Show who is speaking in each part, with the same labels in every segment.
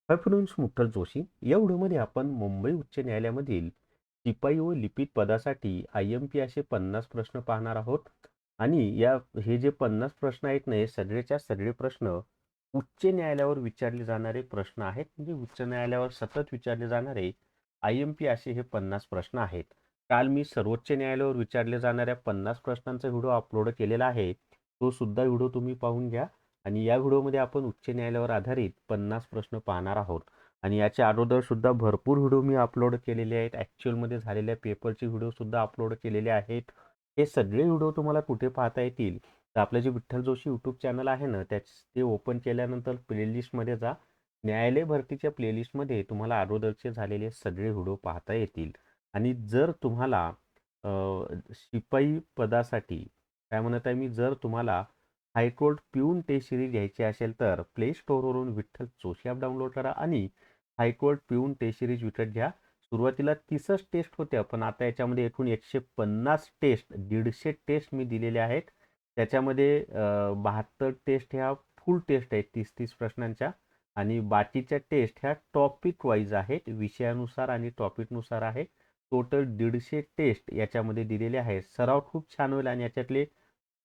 Speaker 1: Hi friends, Mukhtar Joshi. या व्हिडिओमध्ये आपण मुंबई उच्च न्यायालयामधील शिपाई व लिपिक पदासाठी IMP असे 50 प्रश्न पाहणार आहोत. आणि हे जे 50 प्रश्न आहेत ना, हे सगळेच्या सगळे प्रश्न उच्च न्यायालयावर विचारले जाणारे प्रश्न आहेत. म्हणजे उच्च न्यायालयावर सतत विचारले जाणारे IMP असे हे 50 प्रश्न आहेत. काल मी सर्वोच्च न्यायालयावर विचारले जाणाऱ्या 50 प्रश्नांचा व्हिडिओ अपलोड केलेला आहे. तो सुद्धा व्हिडिओ तुम्ही पाहून घ्या. आणि या व्हिडिओमध्ये आपण उच्च न्यायालयावर आधारित 50 प्रश्न पाहणार आहोत. आणि याच्या अगोदर सुद्धा भरपूर व्हिडिओ मी अपलोड केलेले आहेत. ॲक्च्युअलमध्ये झालेल्या पेपरचे व्हिडिओ सुद्धा अपलोड केलेले आहेत. हे सगळे व्हिडिओ तुम्हाला कुठे पाहता येतील? तर आपलं जे विठ्ठल जोशी यूट्यूब चॅनल आहे ना, ते ओपन केल्यानंतर प्लेलिस्टमध्ये जा. न्यायालय भरतीच्या प्लेलिस्टमध्ये तुम्हाला अगोदरचे झालेले सगळे व्हिडिओ पाहता येतील. आणि जर तुम्हाला अ, शिपाई पदासाठी काय म्हणत आहे मी, जर तुम्हाला हायकोर्ट पिऊन टेस्ट सिरीज घ्यायची असेल तर प्ले स्टोअरवरून विठ्ठल जोशी ॲप डाउनलोड करा आणि हायकोर्ट पिऊन टेस्ट सिरीज विकत घ्या. सुरुवातीला 30च टेस्ट होत्या, पण आता याच्यामध्ये एकूण 150 टेस्ट, 150 टेस्ट मी दिलेले आहेत. त्याच्यामध्ये 72 टेस्ट ह्या फुल टेस्ट आहेत 30-30 प्रश्नांच्या. आणि बाकीच्या टेस्ट ह्या टॉपिक वाईज आहेत, विषयानुसार आणि टॉपिकनुसार आहे. टोटल 150 टेस्ट याच्यामध्ये दिलेले आहेत. सराव खूप छान होईल आणि याच्यातले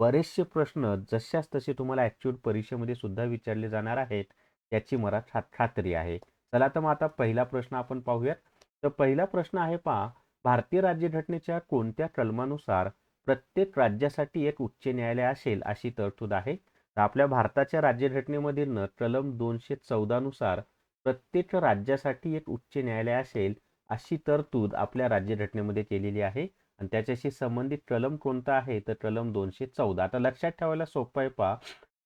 Speaker 1: बरेचसे प्रश्न जशास तसे तुम्हाला ॲक्च्युअल परीक्षेमध्ये सुद्धा विचारले जाणार आहेत, याची मला खात्री आहे. चला तर मग आता पहिला प्रश्न आपण पाहूयात. तर पहिला प्रश्न आहे पहा, भारतीय राज्यघटनेच्या कोणत्या कलमानुसार प्रत्येक राज्यासाठी एक उच्च न्यायालय असेल अशी तरतूद आहे? तर आपल्या भारताच्या राज्यघटनेमधील कलम 214 नुसार प्रत्येक राज्यासाठी एक उच्च न्यायालय असेल अशी तरतूद आपल्या राज्यघटनेमध्ये केलेली आहे. आणि त्याच्याशी संबंधित कलम कोणता आहे? तर कलम 214. आता लक्षात ठेवायला सोपं आहे पहा,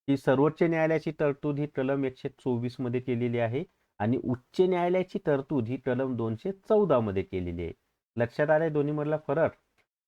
Speaker 1: की सर्वोच्च न्यायालयाची तरतूद ही कलम 124 मध्ये केलेली आहे आणि उच्च न्यायालयाची तरतूद ही कलम 214 मध्ये केलेली आहे. लक्षात आलंय दोन्ही मधला फरक?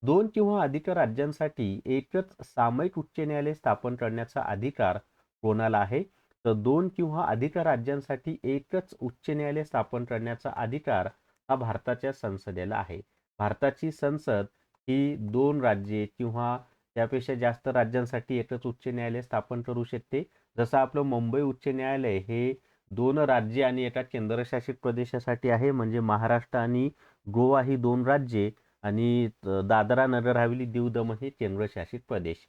Speaker 1: दोन किंवा अधिक राज्यांसाठी एकच सामायिक उच्च न्यायालय स्थापन करण्याचा अधिकार कोणाला आहे? तर दोन किंवा अधिक राज्यांसाठी एकच उच्च न्यायालय स्थापन करण्याचा अधिकार हा भारताच्या संसदेला आहे. भारताची संसद ही 2 राज्ये किंवा त्यापेक्षा जास्त राज्यांसाठी एकच उच्च न्यायालय स्थापन करू शकते. जसं आपलं मुंबई उच्च न्यायालय हे 2 राज्ये आणि एका केंद्रशासित प्रदेशासाठी आहे, म्हणजे महाराष्ट्र आणि गोवा ही 2 राज्ये आणि दादरा नगर हवेली दीव दमण हे केंद्रशासित प्रदेश.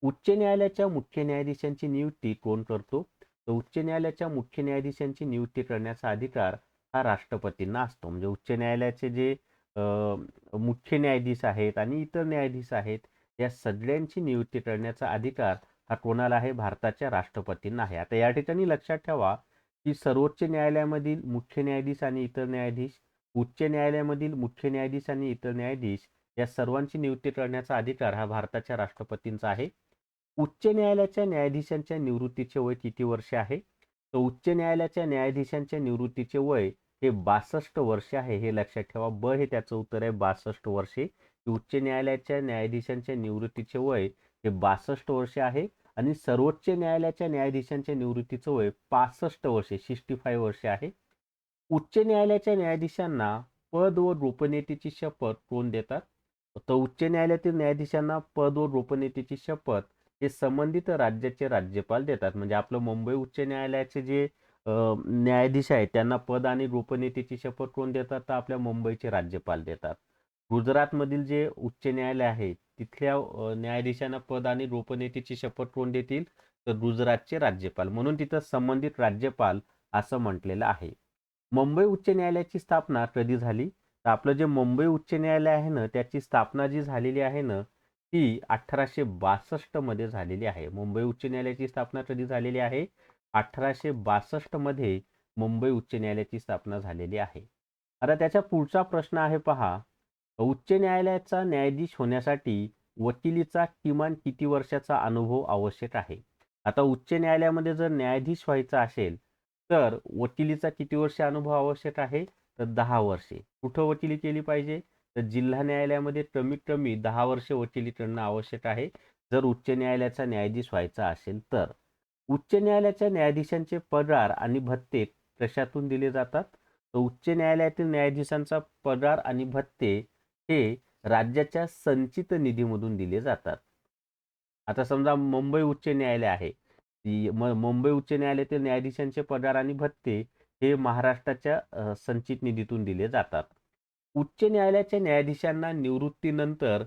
Speaker 1: उच्च न्यायालयाच्या मुख्य न्यायाधीशांची नियुक्ती कोण करतो? तर उच्च न्यायालयाच्या मुख्य न्यायाधीशांची नियुक्ती करण्याचा अधिकार हा राष्ट्रपतींना असतो. म्हणजे उच्च न्यायालयाचे जे मुख्य न्यायाधीश आहेत आणि इतर न्यायाधीश आहेत, या सगळ्यांची नियुक्ती करण्याचा अधिकार हा कोणाला आहे? भारताच्या राष्ट्रपतींना आहे. आता या ठिकाणी लक्षात ठेवा, की सर्वोच्च न्यायालयामधील मुख्य न्यायाधीश आणि इतर न्यायाधीश, उच्च न्यायालयामधील मुख्य न्यायाधीश आणि इतर न्यायाधीश या सर्वांची नियुक्ती करण्याचा अधिकार हा भारताच्या राष्ट्रपतींचा आहे. उच्च न्यायालयाच्या न्यायाधीशांच्या निवृत्तीचे वय किती वर्ष आहे? तर उच्च न्यायालयाच्या न्यायाधीशांच्या निवृत्तीचे वय हे 62 वर्ष आहे. हे लक्षात ठेवा. ब हे त्याचं उत्तर आहे, 62 वर्षे. उच्च न्यायालयाच्या न्यायाधीशांच्या निवृत्तीचे वय हे 62 वर्षे आहे. आणि सर्वोच्च न्यायालयाच्या न्यायाधीशांच्या निवृत्तीचं वय 65 वर्षे, 65 वर्षे आहे. उच्च न्यायालयाच्या न्यायाधीशांना पद व गोपनीयतेची शपथ कोण देतात? तर उच्च न्यायालयातील न्यायाधीशांना पद व गोपनीयतेची शपथ हे संबंधित राज्याचे राज्यपाल देतात. म्हणजे आपलं मुंबई उच्च न्यायालयाचे जे न्यायाधीश आहेत त्यांना पद आणि गोपनीयतेची शपथ कोण देतात? तर आपल्या मुंबईचे राज्यपाल देतात. गुजरातमधील जे उच्च न्यायालय आहे तिथल्या न्यायाधीशांना पद आणि गोपनीयतेची शपथ कोण देतील? तर गुजरातचे राज्यपाल. म्हणून तिथं संबंधित राज्यपाल असं म्हटलेलं आहे. मुंबई उच्च न्यायालयाची स्थापना कधी झाली? तर आपलं जे मुंबई उच्च न्यायालय आहे ना, त्याची स्थापना जी झालेली आहे ना, ती 1862 मध्ये झालेली आहे. मुंबई उच्च न्यायालयाची स्थापना कधी झालेली आहे? 1862 मध्ये मुंबई उच्च न्यायालयाची स्थापना झालेली आहे. आता त्याच्या पुढचा प्रश्न आहे पहा, उच्च न्यायालयाचा न्यायाधीश होण्यासाठी वकिलीचा किमान किती वर्षाचा अनुभव आवश्यक आहे? आता उच्च न्यायालयामध्ये जर न्यायाधीश व्हायचा असेल तर वकिलीचा किती वर्ष अनुभव आवश्यक आहे? तर 10 वर्षे. कुठं वकिली केली पाहिजे? तर जिल्हा न्यायालयामध्ये कमीत कमी 10 वर्षे वकिली करणं आवश्यक आहे, जर उच्च न्यायालयाचा न्यायाधीश व्हायचा असेल तर. उच्च न्यायालयाच्या न्यायाधीशांचे पगार आणि भत्ते कशातून दिले जातात? तर उच्च न्यायालयातील न्यायाधीशांचा पगार आणि भत्ते हे राज्याच्या संचित निधीमधून दिले जातात. आता समजा मुंबई उच्च न्यायालय आहे. मुंबई उच्च न्यायालयातील न्यायाधीशांचे पगार आणि भत्ते हे महाराष्ट्राच्या संचित निधीतून दिले जातात. उच्च न्यायालयाच्या न्यायाधीशांना निवृत्तीनंतर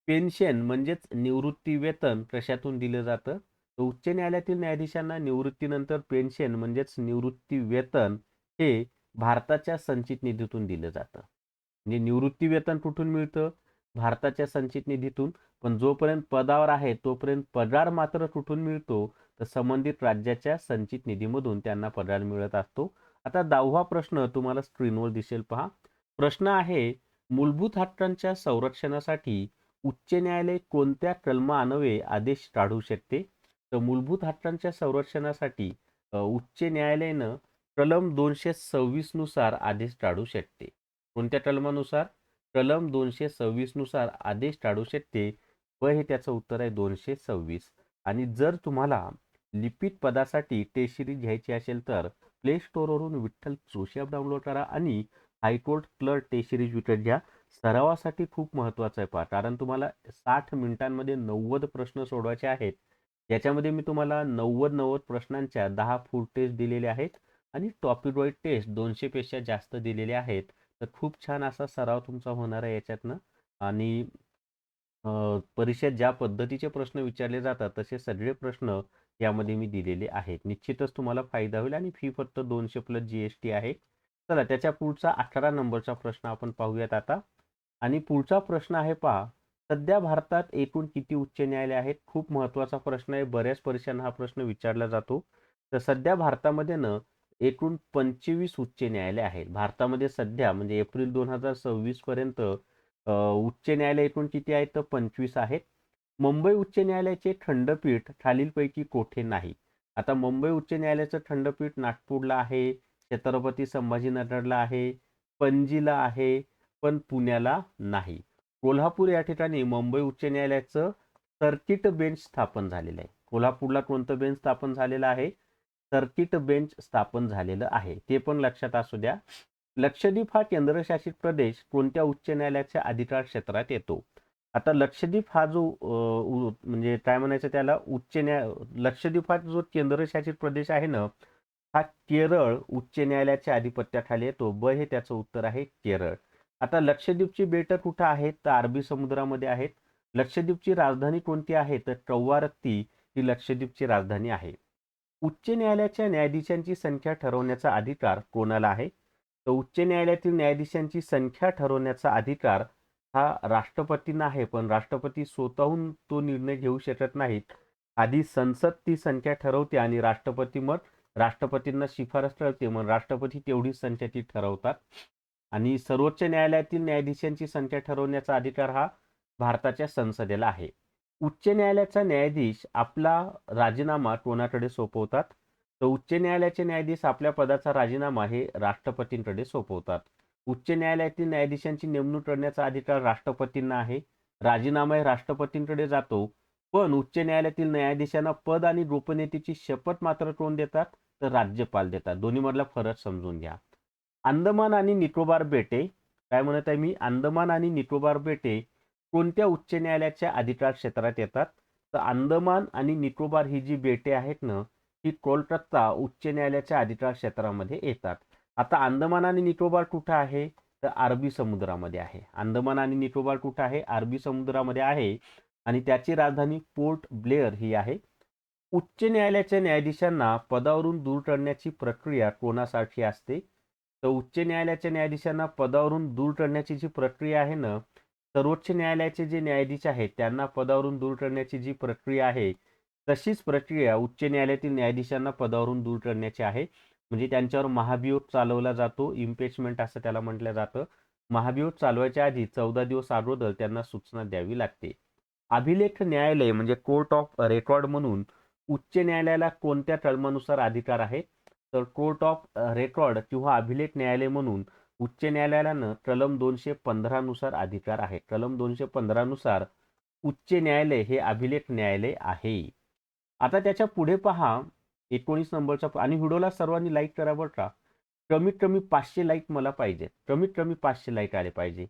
Speaker 1: पेन्शन म्हणजेच निवृत्ती वेतन कशातून दिलं जातं? तर उच्च न्यायालयातील न्यायाधीशांना निवृत्तीनंतर पेन्शन म्हणजेच निवृत्ती वेतन हे भारताच्या संचित निधीतून दिलं जातं. म्हणजे निवृत्ती वेतन कुठून मिळतं? भारताच्या संचित निधीतून. पण जोपर्यंत पदावर आहे तोपर्यंत पगार मात्र कुठून मिळतो? तर संबंधित राज्याच्या संचित निधीमधून त्यांना पगार मिळत असतो. आता 10वा प्रश्न तुम्हाला स्क्रीनवर दिसेल पहा. प्रश्न आहे, मूलभूत हक्कांच्या संरक्षणासाठी उच्च न्यायालय कोणत्या कलमान्वये आदेश काढू शकते? तर मूलभूत हक्कांच्या संरक्षणासाठी उच्च न्यायालयानं कलम 226 नुसार आदेश काढू शकते. कोणत्या कलमानुसार? कलम 226 नुसार आदेश काढू शकते व हे त्याचं उत्तर आहे 226. आणि जर तुम्हाला लिपिक पदासाठी टेस्ट सिरीज घ्यायची असेल तर प्ले स्टोअरवरून विठ्ठल जोशी ॲप डाउनलोड करा आणि हायकोर्ट क्लर्क टेस्ट सिरीज विकत घ्या. सरावासाठी खूप महत्त्वाचं आहे पहा, कारण तुम्हाला 60 मिनिटांमध्ये 90 प्रश्न सोडवायचे आहेत. याच्यामध्ये मी तुम्हाला 90 प्रश्नांच्या 10 फुल टेस्ट दिलेल्या आहेत आणि टॉपिक वाईज टेस्ट 200 पेक्षा जास्त दिलेले आहेत. तर खूप छान असा सराव तुमचा होणार आहे याच्यातनं. आणि परीक्षेत ज्या पद्धतीचे प्रश्न विचारले जातात तसे सगळे प्रश्न यामध्ये मी दिलेले आहेत. निश्चितच तुम्हाला फायदा होईल आणि फी फक्त 200 प्लस GST आहे. चला त्याच्या पुढचा 18 नंबरचा प्रश्न आपण पाहूयात आता. आणि पुढचा प्रश्न आहे पहा, सध्या भारतात एकूण किती उच्च न्यायालय आहेत? खूप महत्त्वाचा प्रश्न आहे. बऱ्याच परीक्षांना हा प्रश्न विचारला जातो. तर सध्या भारतामध्ये एकूण 25 उच्च न्यायालय आहेत. भारतामध्ये सध्या म्हणजे एप्रिल 2026 पर्यंत उच्च न्यायालय एकूण किती आहेत? तर 25 आहेत. मुंबई उच्च न्यायालयाचे खंडपीठ खालीलपैकी कोठे नाही? आता मुंबई उच्च न्यायालयाचं खंडपीठ नागपूरला आहे, छत्रपती संभाजीनगरला आहे, पणजीला आहे, पण पुण्याला नाही. कोल्हापूर या ठिकाणी मुंबई उच्च न्यायालयाचं सर्किट बेंच स्थापन झालेलं आहे. कोल्हापूरला कोणतं बेंच स्थापन झालेलं आहे? सर्किट बेंच स्थापन झालेलं आहे. ते पण लक्षात असू द्या. लक्षद्वीप हा केंद्रशासित प्रदेश कोणत्या उच्च न्यायालयाच्या अधिकार क्षेत्रात येतो? आता लक्षद्वीप हा जो म्हणजे काय म्हणायचं त्याला लक्षद्वीप हा जो केंद्रशासित प्रदेश आहे ना, हा केरळ उच्च न्यायालयाच्या अधिपत्याखाली येतो. ब हे त्याचं उत्तर आहे केरळ. आता लक्षद्वीपची बेटं कुठं आहेत? तर अरबी समुद्रामध्ये आहेत. लक्षद्वीपची राजधानी कोणती आहे? तर कवरत्ती ही लक्षद्वीपची राजधानी आहे. उच्च न्यायालयाच्या न्यायाधीशांची संख्या ठरवण्याचा अधिकार कोणाला आहे? तर उच्च न्यायालयातील न्यायाधीशांची संख्या ठरवण्याचा अधिकार हा राष्ट्रपतींना आहे, पण राष्ट्रपती स्वतःहून तो निर्णय घेऊ शकत नाहीत. आधी संसद ती संख्या ठरवते आणि राष्ट्रपतींना शिफारस ठरवते, मग राष्ट्रपती तेवढी संख्या ती ठरवतात. आणि सर्वोच्च न्यायालयातील न्यायाधीशांची संख्या ठरवण्याचा अधिकार हा भारताच्या संसदेला आहे. उच्च न्यायालयाचा न्यायाधीश आपला राजीनामा कोणाकडे सोपवतात? तर उच्च न्यायालयाचे न्यायाधीश आपल्या पदाचा राजीनामा हे राष्ट्रपतींकडे सोपवतात. उच्च न्यायालयातील न्यायाधीशांची नेमणूक करण्याचा अधिकार राष्ट्रपतींना आहे. राजीनामा हे राष्ट्रपतींकडे जातो. पण उच्च न्यायालयातील न्यायाधीशांना पद आणि गोपनीयतेची शपथ मात्र कोण देतात? तर राज्यपाल देतात. दोन्हीमधला फरक समजून घ्या. अंदमान आणि निकोबार बेटे, काय म्हणत आहे मी? अंदमान आणि निकोबार बेटे कोणत्या उच्च न्यायालयाच्या अधिकार क्षेत्रात येतात? तर अंदमान आणि निकोबार ही जी बेटे आहेत ना, ही कोलकाता उच्च न्यायालयाच्या अधिकार क्षेत्रामध्ये येतात. आता अंदमान आणि निकोबार कुठं आहे? तर अरबी समुद्रामध्ये आहे. अंदमान आणि निकोबार कुठं आहे? अरबी समुद्रामध्ये आहे आणि त्याची राजधानी पोर्ट ब्लेअर ही आहे. उच्च न्यायालयाच्या न्यायाधीशांना पदावरून दूर करण्याची प्रक्रिया कोणासाठी असते? तर उच्च न्यायालयाच्या न्यायाधीशांना पदावरून दूर करण्याची जी प्रक्रिया आहे ना, सर्वोच्च न्यायालयाचे जे न्यायाधीश आहेत त्यांना पदावरून दूर करण्याची जी प्रक्रिया आहे, तशीच प्रक्रिया उच्च न्यायालयातील न्यायाधीशांना पदावरून दूर करण्याची आहे. म्हणजे त्यांच्यावर महाभियोग चालवला जातो. इम्पीचमेंट असं त्याला म्हटलं जातं. महाभियोग चालवायच्या आधी 14 दिवस अगोदर त्यांना सूचना द्यावी लागते. अभिलेख न्यायालय म्हणजे कोर्ट ऑफ रेकॉर्ड म्हणून उच्च न्यायालयाला कोणत्या कलमानुसार अधिकार आहे? तर कोर्ट ऑफ रेकॉर्ड किंवा अभिलेख न्यायालय म्हणून उच्च न्यायालयाला कलम 215 नुसार अधिकार आहे. कलम 215 नुसार उच्च न्यायालय हे अभिलेख न्यायालय आहे. आता त्याच्या पुढे पहा 19 नंबरचा. आणि व्हिडिओला सर्वांनी लाईक करा बरं का. कमीत कमी 500 लाईक मला पाहिजे. कमीत कमी 500 लाईक आले पाहिजे.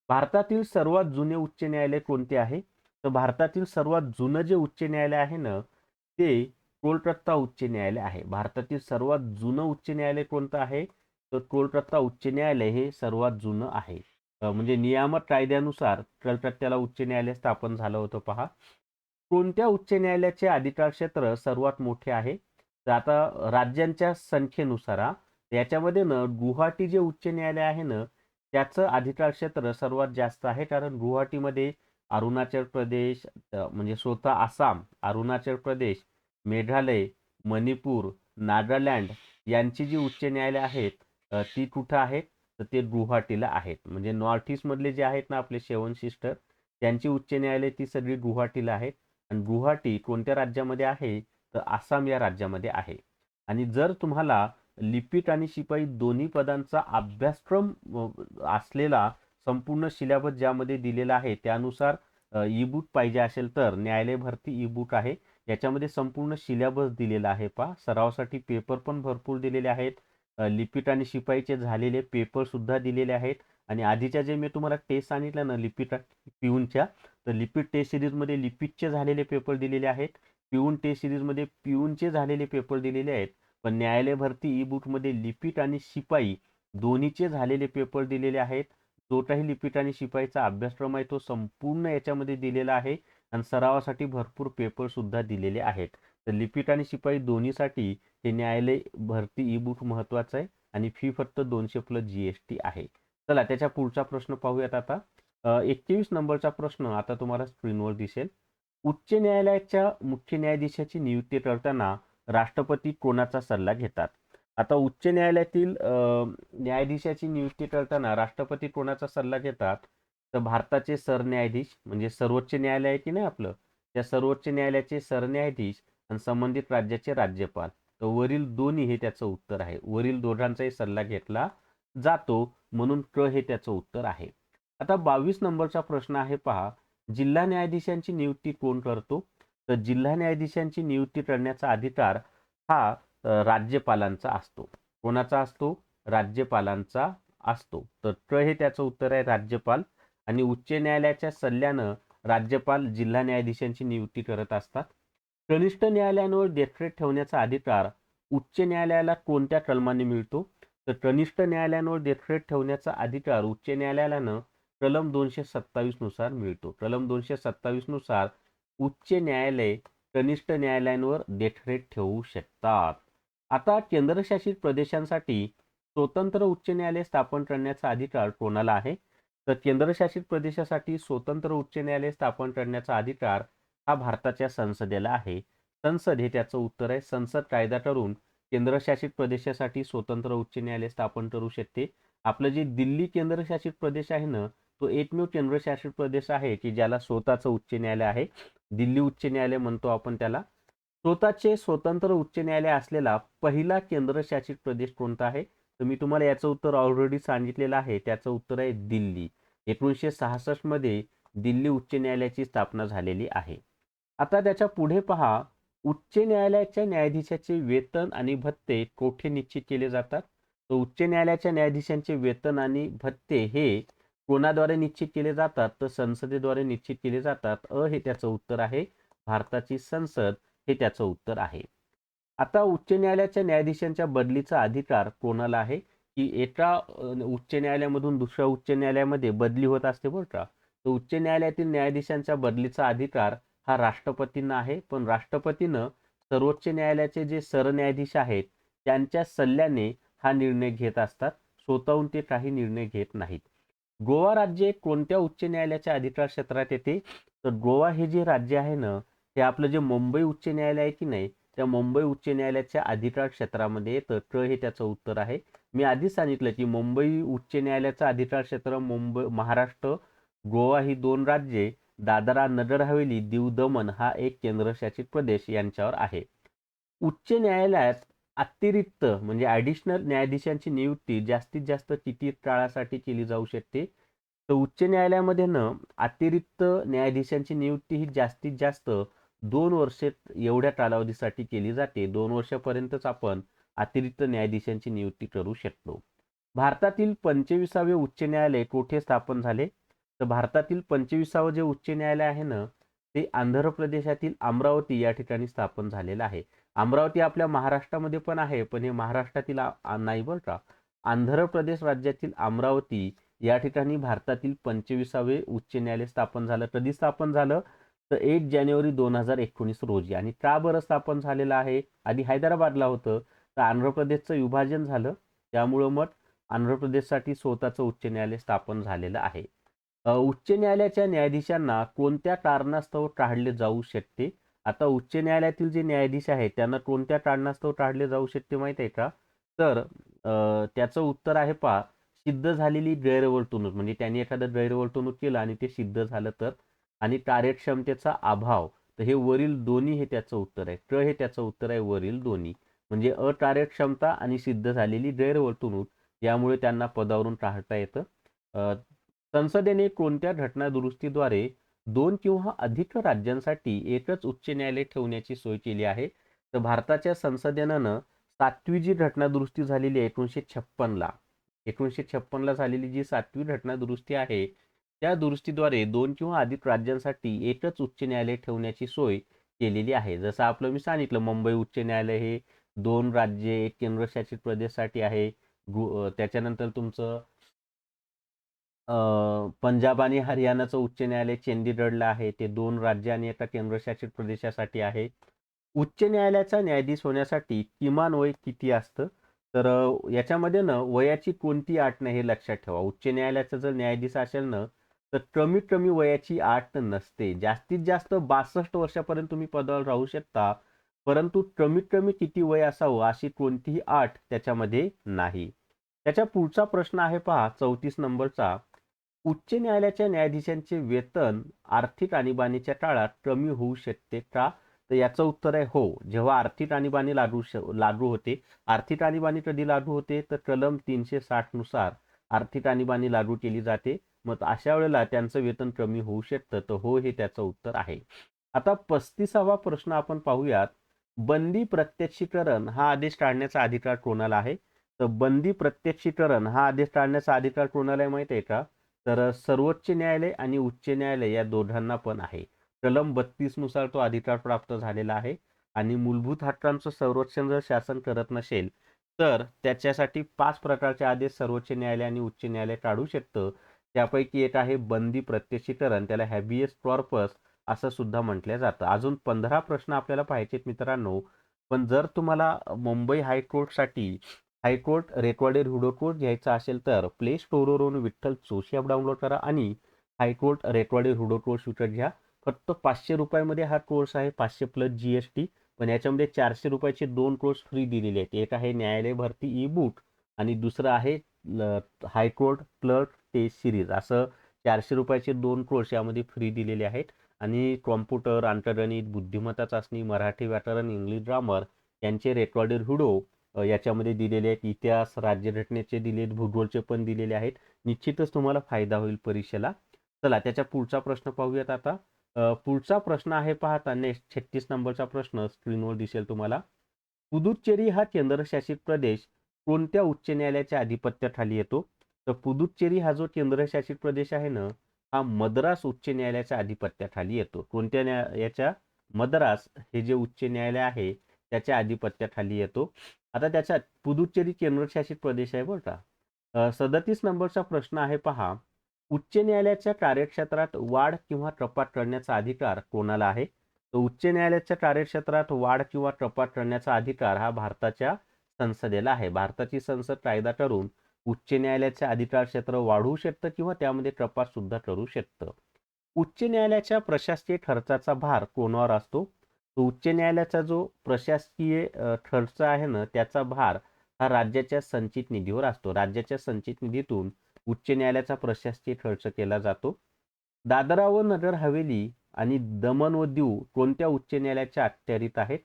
Speaker 1: भारतातील सर्वात जुने उच्च न्यायालय कोणते आहे? तर भारतातील सर्वात जुनं जे उच्च न्यायालय आहे ना, ते कोलकाता उच्च न्यायालय आहे. भारतातील सर्वात जुनं उच्च न्यायालय कोणतं आहे? तर कोलकाता उच्च न्यायालय हे सर्वात जुनं आहे. म्हणजे नियामक कायद्यानुसार कलकत्त्याला उच्च न्यायालय स्थापन झालं होतं पहा. कोणत्या उच्च न्यायालयाचे अधिकार क्षेत्र सर्वात मोठे आहे? तर आता राज्यांच्या संख्येनुसार याच्यामध्ये ना गुवाहाटी जे उच्च न्यायालय आहे ना त्याचं अधिकार क्षेत्र सर्वात जास्त आहे. कारण गुवाहाटीमध्ये अरुणाचल प्रदेश म्हणजे स्वतः आसाम, अरुणाचल प्रदेश, मेघालय, मणिपूर, नागालँड यांची जी उच्च न्यायालय आहेत ती कुठं आहेत? तर ते गुवाहाटीला आहेत. म्हणजे नॉर्थ ईस्ट मधले जे आहेत ना आपले 7 सिस्टर त्यांची उच्च न्यायालय ती सगळी गुवाहाटीला आहेत. आणि गुवाहाटी कोणत्या राज्यामध्ये आहे? तर आसाम या राज्यामध्ये आहे. आणि जर तुम्हाला लिपिक आणि शिपाई दोन्ही पदांचा अभ्यासक्रम असलेला संपूर्ण सिलेबस ज्यामध्ये दिलेला आहे त्यानुसार ई बुक पाहिजे असेल तर न्यायालय भरती ई बुक आहे. याच्यामध्ये संपूर्ण सिलेबस दिलेला आहे. पहा सरावासाठी पेपर पण भरपूर दिलेले आहेत. लिपिक आणि शिपाईचे झालेले पेपर सुद्धा दिलेले आहेत. आणि आधीच्या जे मी तुम्हाला टेस्ट सांगितलं ना लिपिक पिऊनच्या, तर लिपिक टेस्ट सिरीजमध्ये लिपिकचे झालेले पेपर दिलेले आहेत. पिऊन टेस्ट सिरीजमध्ये पिऊनचे झालेले पेपर दिलेले आहेत. पण न्यायालय भरती ई बुकमध्ये लिपिक आणि शिपाई दोन्हीचे झालेले पेपर दिलेले आहेत. जो काही लिपिक आणि शिपाईचा अभ्यासक्रम आहे तो संपूर्ण याच्यामध्ये दिलेला आहे. आणि सरावासाठी भरपूर पेपर सुद्धा दिलेले आहेत. तर लिपिक आणि शिपाई दोन्हीसाठी हे न्यायालय भरती ई बुक महत्वाचं आहे. आणि फी फक्त 200 प्लस GST आहे. चला त्याच्या पुढचा प्रश्न पाहूयात आता. 21 नंबरचा प्रश्न आता तुम्हाला स्क्रीनवर दिसेल. उच्च न्यायालयाच्या मुख्य न्यायाधीशाची नियुक्ती करताना राष्ट्रपती कोणाचा सल्ला घेतात? आता उच्च न्यायालयातील न्यायाधीशाची नियुक्ती करताना राष्ट्रपती कोणाचा सल्ला घेतात? तर भारताचे सरन्यायाधीश म्हणजे सर्वोच्च न्यायालय आहे की नाही आपलं, त्या सर्वोच्च न्यायालयाचे सरन्यायाधीश आणि संबंधित राज्याचे राज्यपाल. तर वरील दोन्ही हे त्याचं उत्तर आहे. वरील दोघांचाही सल्ला घेतला जातो म्हणून क हे त्याचं उत्तर आहे. आता 22 नंबरचा प्रश्न आहे पहा. जिल्हा न्यायाधीशांची नियुक्ती कोण करतो? तर जिल्हा न्यायाधीशांची नियुक्ती करण्याचा अधिकार हा राज्यपालांचा असतो. कोणाचा असतो? राज्यपालांचा असतो. तर क हे त्याचं उत्तर आहे राज्यपाल. आणि उच्च न्यायालयाच्या सल्ल्यानं राज्यपाल जिल्हा न्यायाधीशांची नियुक्ती करत असतात. कनिष्ठ न्यायालयांवर देखरेख ठेवण्याचा अधिकार उच्च न्यायालयाला कोणत्या कलमाने मिळतो? तर कनिष्ठ न्यायालयांवर देखरेख ठेवण्याचा अधिकार उच्च न्यायालयानं कलम 227 नुसार मिळतो. कलम 227 नुसार उच्च न्यायालय कनिष्ठ न्यायालयांवर देखरेख ठेवू शकतात. आता केंद्रशासित प्रदेशांसाठी स्वतंत्र उच्च न्यायालय स्थापन करण्याचा अधिकार कोणाला आहे? तर केंद्रशासित प्रदेशासाठी स्वतंत्र उच्च न्यायालय स्थापन करण्याचा अधिकार हा भारताच्या संसदेला आहे. संसद हे त्याचं उत्तर आहे. संसद कायदा करून केंद्रशासित प्रदेशासाठी स्वतंत्र उच्च न्यायालय स्थापन करू शकते. आपलं जे दिल्ली केंद्रशासित प्रदेश आहे ना तो एकमेव केंद्रशासित प्रदेश आहे की ज्याला स्वतःचं उच्च न्यायालय आहे. दिल्ली उच्च न्यायालय म्हणतो आपण त्याला. स्वतःचे स्वतंत्र उच्च न्यायालय असलेला पहिला केंद्रशासित प्रदेश कोणता आहे? तर मी तुम्हाला याचं उत्तर ऑलरेडी सांगितलेलं आहे. त्याचं उत्तर आहे दिल्ली. 1966 मध्ये दिल्ली उच्च न्यायालयाची स्थापना झालेली आहे. आता त्याच्या पुढे पहा. उच्च न्यायालयाच्या न्यायाधीशाचे वेतन आणि भत्ते कोठे निश्चित केले जातात? तर उच्च न्यायालयाच्या न्यायाधीशांचे वेतन आणि भत्ते हे कोणाद्वारे निश्चित केले जातात? तर संसदेद्वारे निश्चित केले जातात. हे त्याचं उत्तर आहे. भारताची संसद हे त्याचं उत्तर आहे. आता उच्च न्यायालयाच्या न्यायाधीशांच्या बदलीचा अधिकार कोणाला आहे? की एका उच्च न्यायालयामधून दुसऱ्या उच्च न्यायालयामध्ये बदली होत असते बरं का. तर उच्च न्यायालयातील न्यायाधीशांच्या बदलीचा अधिकार हा राष्ट्रपतींना आहे. पण राष्ट्रपतीनं सर्वोच्च न्यायालयाचे जे सरन्यायाधीश आहेत त्यांच्या सल्ल्याने हा निर्णय घेत असतात. स्वतःहून ते काही निर्णय घेत नाहीत. गोवा राज्य कोणत्या उच्च न्यायालयाच्या अधिकार क्षेत्रात येते? तर गोवा हे जे राज्य आहे ना हे आपलं जे मुंबई उच्च न्यायालय आहे की नाही त्या मुंबई उच्च न्यायालयाच्या अधिकार क्षेत्रामध्ये येतं. क हे त्याचं उत्तर आहे. मी आधीच सांगितलं की मुंबई उच्च न्यायालयाचं अधिकार क्षेत्र मुंबई महाराष्ट्र गोवा ही 2 राज्ये, दादरा नगर हवेली, दीव दमण हा एक केंद्रशासित प्रदेश यांच्यावर आहे. उच्च न्यायालयात अतिरिक्त म्हणजे ॲडिशनल न्यायाधीशांची नियुक्ती जास्तीत जास्त किती काळासाठी केली जाऊ शकते? तर उच्च न्यायालयामध्ये ना अतिरिक्त न्यायाधीशांची नियुक्ती ही जास्तीत जास्त 2 वर्षे एवढ्या कालावधीसाठी केली जाते. 2 वर्षापर्यंतच आपण अतिरिक्त न्यायाधीशांची नियुक्ती करू शकतो. भारतातील 25वे उच्च न्यायालय कोठे स्थापन झाले? तर भारतातील 25वे जे उच्च न्यायालय आहे ना ते आंध्र प्रदेशातील अमरावती या ठिकाणी स्थापन झालेलं आहे. अमरावती आपल्या महाराष्ट्रामध्ये पण आहे, पण हे महाराष्ट्रातील नाही बरं का. आंध्र प्रदेश राज्यातील अमरावती या ठिकाणी भारतातील 25वे उच्च न्यायालय स्थापन झालं. कधी स्थापन झालं? तर 1 जानेवारी 2019 रोजी. आणि का बरं स्थापन झालेलं आहे? आधी हैदराबादला होतं, तर आंध्र प्रदेशचं विभाजन झालं, त्यामुळं मग आंध्र प्रदेशसाठी स्वतःचं उच्च न्यायालय स्थापन झालेलं आहे. उच्च न्यायालयाच्या न्यायाधीशांना कोणत्या कारणास्तव टाळले जाऊ शकते? आता उच्च न्यायालयातील जे न्यायाधीश आहेत त्यांना कोणत्या कारणास्तव टाळले जाऊ शकते माहित आहे का? तर त्याचं उत्तर आहे पहा, सिद्ध झालेली गैरवर्तणूक. म्हणजे त्यांनी एखादं गैरवर्तणूक केलं आणि ते सिद्ध झालं तर, आणि कार्यक्षमतेचा अभाव. तर हे वरील दोन्ही हे त्याचं उत्तर आहे. हे त्याचं उत्तर आहे वरील दोन्ही. म्हणजे अकार्यक्षमता आणि सिद्ध झालेली गैरवर्तणूक यामुळे त्यांना पदावरून काढता येतं. संसदेने कोणत्या घटना दुरुस्तीद्वारे 2 किंवा अधिक राज्यांसाठी एकच उच्च न्यायालय ठेवण्याची सोय केली आहे? तर भारताच्या संसदेनं 7वी जी घटना दुरुस्ती झालेली आहे 1956ला झालेली जी 7वी घटना दुरुस्ती आहे, त्या दुरुस्तीद्वारे 2 किंवा अधिक राज्यांसाठी एकच उच्च न्यायालय ठेवण्याची सोय केलेली आहे. जसं आपलं मी सांगितलं, मुंबई उच्च न्यायालय हे 2 राज्ये, 1 केंद्रशासित प्रदेशसाठी आहे. त्याच्यानंतर तुमचं पंजाब आणि हरियाणाचं उच्च न्यायालय चंदीगडला आहे. ते 2 राज्य आणि एका केंद्रशासित प्रदेशासाठी आहे. उच्च न्यायालयाचा न्यायाधीश होण्यासाठी किमान वय किती असतं? तर याच्यामध्ये ना वयाची कोणती अट नाही हे लक्षात ठेवा. उच्च न्यायालयाचा जर न्यायाधीश असेल ना, तर कमीत कमी वयाची अट नसते. जास्तीत जास्त 62 वर्षापर्यंत तुम्ही पदावर राहू शकता, परंतु कमीत कमी किती वय असावं अशी कोणतीही अट त्याच्यामध्ये नाही. त्याच्या पुढचा प्रश्न आहे पहा 34 नंबरचा. उच्च न्यायालयाच्या न्यायाधीशांचे वेतन आर्थिक आणीबाणीच्या काळात कमी होऊ शकते का? तर याचं उत्तर आहे हो. जेव्हा आर्थिक आणीबाणी लागू होते. आर्थिक आणीबाणी कधी लागू होते? तर कलम 360 नुसार आर्थिक आणीबाणी लागू केली जाते. मग अशा वेळेला त्यांचं वेतन कमी होऊ शकतं. तर हो हे त्याचं उत्तर आहे. आता 35वा प्रश्न आपण पाहूयात. बंदी प्रत्यक्षीकरण हा आदेश काढण्याचा अधिकार कोणाला आहे? तर बंदी प्रत्यक्षीकरण हा आदेश काढण्याचा अधिकार कोणाला आहे माहिती आहे का? तर सर्वोच्च न्यायालय आणि उच्च न्यायालय या दोघांना पण आहे. कलम 32 नुसार तो अधिकार प्राप्त झालेला आहे. आणि मूलभूत हक्कांचं संरक्षण जर शासन करत नसेल तर त्याच्यासाठी 5 प्रकारचे आदेश सर्वोच्च न्यायालय आणि उच्च न्यायालय काढू शकतं. त्यापैकी एक आहे बंदी प्रत्यक्षीकरण, त्याला हॅबियस कॉर्पस असं सुद्धा म्हटलं जातं. अजून 15 प्रश्न आपल्याला पाहायचेत मित्रांनो. पण जर तुम्हाला मुंबई हायकोर्टसाठी हायकोर्ट रेकॉर्डेड व्हिडिओ कोर्स घ्यायचा असेल तर प्ले स्टोअरवरून विठ्ठल जोशी ॲप डाउनलोड करा आणि हायकोर्ट रेकॉर्डेड व्हिडिओ कोर्स विकत घ्या. फक्त 500 रुपयामध्ये हा कोर्स आहे, 500 प्लस GST. पण याच्यामध्ये 400 रुपयाचे 2 कोर्स फ्री दिलेले आहेत. एक आहे न्यायालय भरती ई बुक आणि दुसरं आहे हायकोर्ट क्लर्क टेस्ट सिरीज. असं 400 रुपयाचे 2 कोर्स यामध्ये फ्री दिलेले आहेत. आणि कॉम्प्युटर, अंकगणित, बुद्धिमत्ता चाचणी, मराठी व्याकरण, इंग्लिश ग्रामर यांचे रेकॉर्डेड व्हिडिओ याच्यामध्ये दिलेले आहेत. इतिहास, राज्यघटनेचे दिलेत, भूगोलचे पण दिलेले आहेत. निश्चितच तुम्हाला फायदा होईल परीक्षेला. चला त्याच्या पुढचा प्रश्न पाहूयात आता. पुढचा प्रश्न आहे पाहता नेक्स्ट 36 नंबरचा प्रश्न स्क्रीनवर दिसेल तुम्हाला. पुदुच्चेरी हा केंद्रशासित प्रदेश कोणत्या उच्च न्यायालयाच्या अधिपत्याखाली येतो? तर पुदुच्चेरी हा जो केंद्रशासित प्रदेश आहे ना, हा मद्रास उच्च न्यायालयाच्या अधिपत्याखाली येतो. कोणत्या याच्या? मद्रास हे जे उच्च न्यायालय आहे त्याच्या अधिपत्याखाली येतो. आता त्याच्यात पुदुच्चेरी केंद्रशासित प्रदेश आहे बरं का. 37 नंबरचा प्रश्न आहे पहा. उच्च न्यायालयाच्या कार्यक्षेत्रात वाढ किंवा कपात करण्याचा अधिकार कोणाला आहे? तर उच्च न्यायालयाच्या कार्यक्षेत्रात वाढ किंवा कपात करण्याचा अधिकार हा भारताच्या संसदेला आहे. भारताची संसद कायदा करून उच्च न्यायालयाचे अधिकार क्षेत्र वाढवू शकतं किंवा त्यामध्ये कपात सुद्धा करू शकतं. उच्च न्यायालयाच्या प्रशासकीय खर्चाचा भार कोणावर असतो? तो उच्च न्यायालयाचा जो प्रशासकीय खर्च आहे ना त्याचा भार हा राज्याच्या संचित निधीवर असतो. राज्याच्या संचित निधीतून उच्च न्यायालयाचा प्रशासकीय खर्च केला जातो. दादरा व नगर हवेली आणि दमण व दीव कोणत्या उच्च न्यायालयाच्या अखत्यारीत आहेत?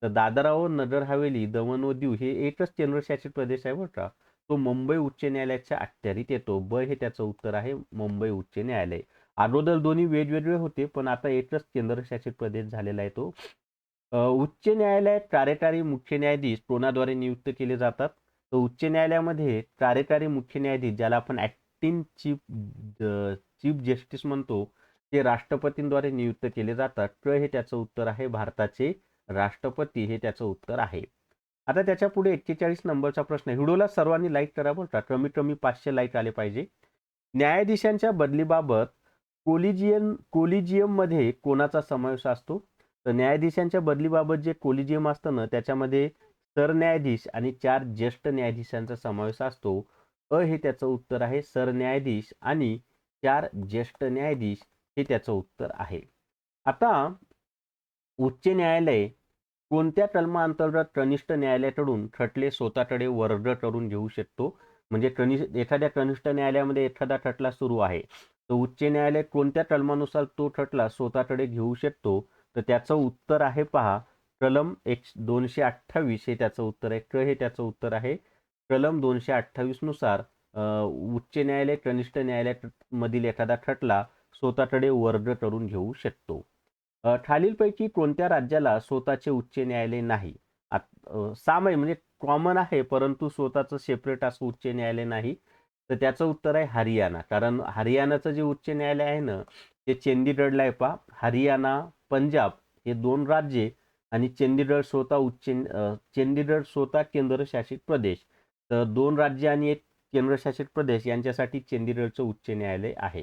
Speaker 1: तर दादरा व नगर हवेली, दमण व दीव हे एकच केंद्रशासित प्रदेश आहे बरं का. तो मुंबई उच्च न्यायालयाच्या अखत्यारीत येतो. हे त्याचं उत्तर आहे, मुंबई उच्च न्यायालय. अगोदर दोन्ही वेगवेगळे होते पण आता एकच केंद्रशासित प्रदेश झालेला आहे तो. उच्च न्यायालयात कार्यकारी मुख्य न्यायाधीश कोणाद्वारे नियुक्त केले जातात? तर उच्च न्यायालयामध्ये कार्यकारी मुख्य न्यायाधीश ज्याला आपण ऍक्टिंग चीफ जस्टिस म्हणतो ते राष्ट्रपतींद्वारे नियुक्त केले जातात. हे त्याचं उत्तर आहे भारताचे राष्ट्रपती हे त्याचं उत्तर आहे. आता त्याच्या पुढे 41 नंबरचा प्रश्न आहे. व्हिडिओला सर्वांनी लाईक करा बरं का, कमीत कमी 500 लाईक आले पाहिजे. न्यायाधीशांच्या बदलीबाबत कोलिजियममध्ये कोणाचा समावेश असतो? तर न्यायाधीशांच्या बदलीबाबत जे कोलिजियम असतं ना, त्याच्यामध्ये सरन्यायाधीश आणि 4 ज्येष्ठ न्यायाधीशांचा समावेश असतो. हे त्याचं उत्तर आहे. सरन्यायाधीश आणि 4 ज्येष्ठ न्यायाधीश हे त्याचं उत्तर आहे. आता उच्च न्यायालय कोणत्या कलमाअंतर्गत कनिष्ठ न्यायालयाकडून खटले स्वतःकडे वर्ग करून घेऊ शकतो? म्हणजे एखाद्या कनिष्ठ न्यायालयामध्ये एखादा खटला सुरू आहे, तर उच्च न्यायालय कोणत्या कलमानुसार तो खटला स्वतःकडे घेऊ शकतो? तर त्याचं उत्तर आहे पहा, कलम 228 हे त्याचं उत्तर आहे. हे त्याचं उत्तर आहे. कलम 228 नुसार उच्च न्यायालय कनिष्ठ न्यायालयामधील एखादा खटला स्वतःकडे वर्ग करून घेऊ शकतो. खालीलपैकी कोणत्या राज्याला स्वतःचे उच्च न्यायालय नाही? सामान्य म्हणजे कॉमन आहे, परंतु स्वतःचं सेपरेट असं उच्च न्यायालय नाही. तर त्याचं उत्तर आहे हरियाणा. कारण हरियाणाचं जे उच्च न्यायालय आहे ना, ते चंदीगडला आहे पहा. हरियाणा, पंजाब हे 2 राज्ये आणि चंदीगड स्वतः केंद्रशासित प्रदेश. तर 2 राज्य आणि 1 केंद्रशासित प्रदेश यांच्यासाठी चंदीगडचं उच्च न्यायालय आहे.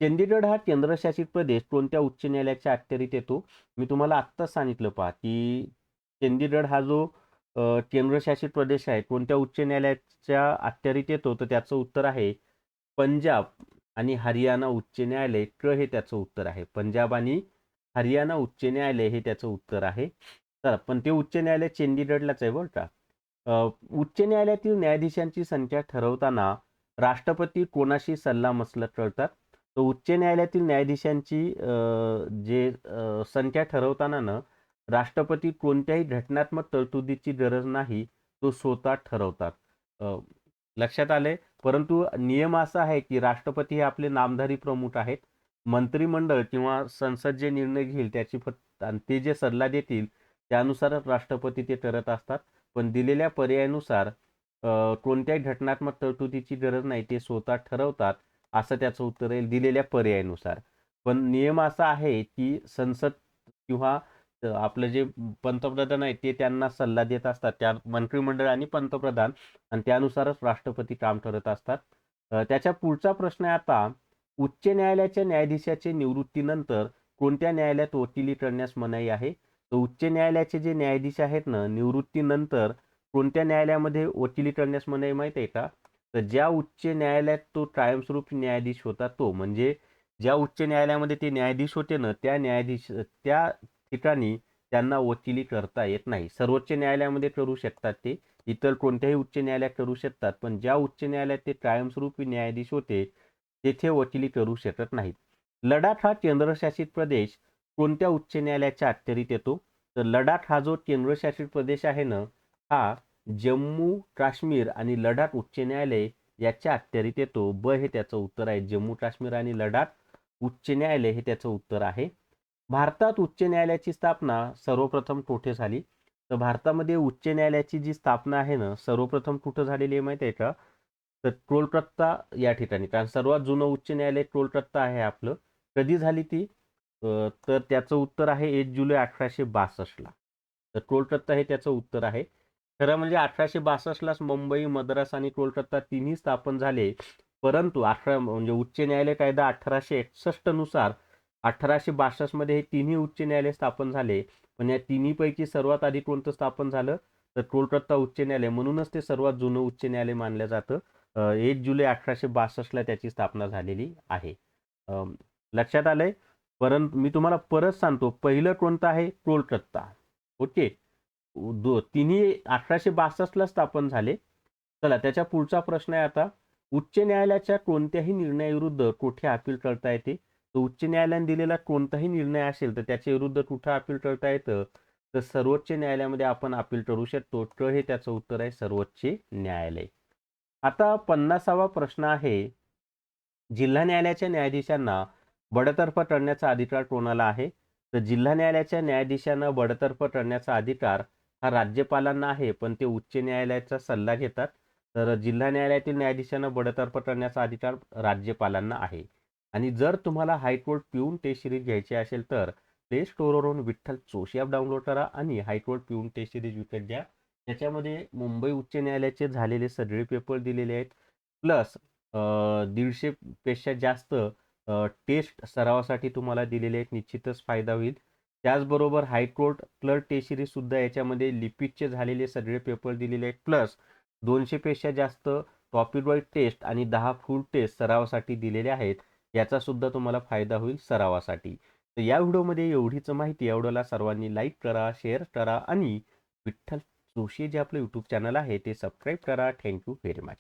Speaker 1: चंदीगड हा केंद्रशासित प्रदेश कोणत्या उच्च न्यायालयाच्या अखत्यारीत येतो? मी तुम्हाला आत्ताच सांगितलं पहा, की चंदीगड हा जो केंद्रशासित प्रदेश आहे, कोणत्या उच्च न्यायालयाच्या अखत्यारीत येतो? तर त्याचं उत्तर आहे पंजाब आणि हरियाणा उच्च न्यायालय. हे त्याचं उत्तर आहे. पंजाब आणि हरियाणा उच्च न्यायालय हे त्याचं उत्तर आहे. तर पण ते उच्च न्यायालय चंदीगडलाच आहे बरं का. उच्च न्यायालयातील न्यायाधीशांची संख्या ठरवताना राष्ट्रपती कोणाशी सल्लामसलत करतात? तर उच्च न्यायालयातील न्यायाधीशांची संख्या ठरवताना ना, राष्ट्रपती कोणत्याही घटनात्मक तरतुदीची गरज नाही, तो स्वतः ठरवतात. लक्षात आले? परंतु नियम असा आहे की राष्ट्रपती हे आपले नामधारी प्रमुख आहेत. मंत्रिमंडळ किंवा संसद जे निर्णय घेईल त्याची आणि ते जे सल्ला देतील त्यानुसारच राष्ट्रपती ते करत असतात. पण दिलेल्या पर्यायानुसार कोणत्याही घटनात्मक तरतुदीची गरज नाही, ते स्वतः ठरवतात, असं त्याचं उत्तर येईल दिलेल्या पर्यायानुसार. पण नियम असा आहे की संसद किंवा आपलं जे पंतप्रधान आहे ते त्यांना सल्ला देत असतात, त्या मंत्रिमंडळ आणि पंतप्रधान, आणि त्यानुसारच राष्ट्रपती काम करत असतात. त्याच्या पुढचा प्रश्न आहे आता, उच्च न्यायालयाच्या न्यायाधीशाचे निवृत्तीनंतर कोणत्या न्यायालयात वकिली करण्यास मनाई आहे? तर उच्च न्यायालयाचे जे न्यायाधीश आहेत ना, निवृत्तीनंतर कोणत्या न्यायालयामध्ये वकिली करण्यास मनाई माहिती आहे का? तर ज्या उच्च न्यायालयात तो कायमस्वरूपी न्यायाधीश होता तो, म्हणजे ज्या उच्च न्यायालयामध्ये ते न्यायाधीश होते ना, त्या ठिकाणी त्यांना वकिली करता येत नाही. सर्वोच्च न्यायालयामध्ये करू शकतात ते, इतर कोणत्याही उच्च न्यायालयात करू शकतात, पण ज्या उच्च न्यायालयात ते कायमस्वरूपी न्यायाधीश होते तेथे वकिली करू शकत नाहीत. लडाख हा केंद्रशासित प्रदेश कोणत्या उच्च न्यायालयाच्या अखत्यारीत येतो? तर लडाख हा जो केंद्रशासित प्रदेश आहे ना, हा जम्मू काश्मीर आणि लडाख उच्च न्यायालय याच्या अखत्यारीत येतो. हे त्याचं उत्तर आहे. जम्मू काश्मीर आणि लडाख उच्च न्यायालय हे त्याचं उत्तर आहे. भारतात उच्च न्यायालयाची स्थापना सर्वप्रथम कुठे झाली? तर भारतामध्ये उच्च न्यायालयाची जी स्थापना आहे ना, सर्वप्रथम कुठं झालेली आहे माहिती आहे का? तर कोलकाता या ठिकाणी. कारण सर्वात जुनं उच्च न्यायालय कोलकाता आहे आपलं. कधी झाली ती? तर त्याचं उत्तर आहे 1 जुलै 1862 ला. तर कोलकाता हे त्याचं उत्तर आहे. खरं म्हणजे 1862लाच मुंबई, मद्रास आणि कोलकाता तिन्ही स्थापन झाले. परंतु म्हणजे उच्च न्यायालय कायदा 1861 नुसार 1862 मध्ये हे तिन्ही उच्च न्यायालय स्थापन झाले. पण या तिन्हीपैकी सर्वात आधी कोणतं स्थापन झालं? तर कोलकाता उच्च न्यायालय. म्हणूनच ते सर्वात जुनं उच्च न्यायालय मानलं जातं. 1 जुलै 1862 ला त्याची स्थापना झालेली आहे. लक्षात आलंय? परंतु मी तुम्हाला परत सांगतो, पहिलं कोणतं आहे? कोलकाता. ओके. तिन्ही 1862 ला स्थापन झाले. चला त्याच्या पुढचा प्रश्न आहे आता, उच्च न्यायालयाच्या कोणत्याही निर्णयाविरुद्ध कुठे अपील करता येते? तर उच्च न्यायालयाने दिलेला कोणताही निर्णय असेल तर त्याच्या विरुद्ध कुठं अपील करता येतं? तर सर्वोच्च न्यायालयामध्ये आपण अपील करू शकतो. हे त्याचं उत्तर आहे, सर्वोच्च न्यायालय. आता 50वा प्रश्न आहे, जिल्हा न्यायालयाच्या न्यायाधीशांना बडतर्फ करण्याचा अधिकार कोणाला आहे? तर जिल्हा न्यायालयाच्या न्यायाधीशांना बडतर्फ करण्याचा अधिकार हा राज्यपालांना आहे, पण ते उच्च न्यायालयाचा सल्ला घेतात. तर जिल्हा न्यायालयातील न्यायाधीशांना बडतर्फ करण्याचा अधिकार राज्यपालांना आहे. आणि जर तुम्हाला हायकोर्ट पिऊन टेस्ट सिरीज घ्यायची असेल तर प्ले स्टोअरवरून विठ्ठल जोशी ॲप डाउनलोड करा आणि हायकोर्ट पिऊन टेस्ट सिरीज विकत घ्या. त्याच्यामध्ये मुंबई उच्च न्यायालयाचे झालेले सगळे पेपर दिलेले आहेत. प्लस 150 पेक्षा जास्त टेस्ट सरावासाठी तुम्हाला दिलेले आहेत. निश्चितच फायदा होईल. त्याचबरोबर हायकोर्ट क्लर्क टेस्ट सिरीज सुद्धा याच्यामध्ये लिपिकचे झालेले सगळे पेपर दिलेले आहेत. प्लस 200 पेक्षा जास्त टॉपिक वाईज टेस्ट आणि 10 फुल टेस्ट सरावासाठी दिलेले आहेत. याचा सुद्धा तुम्हाला फायदा होईल सरावासाठी. तर या व्हिडिओमध्ये एवढीच माहिती. या व्हिडिओला सर्वांनी लाईक करा, शेअर करा आणि विठ्ठल जोशी जे आपलं यूट्यूब चॅनल आहे ते सबस्क्राईब करा. Thank you very much.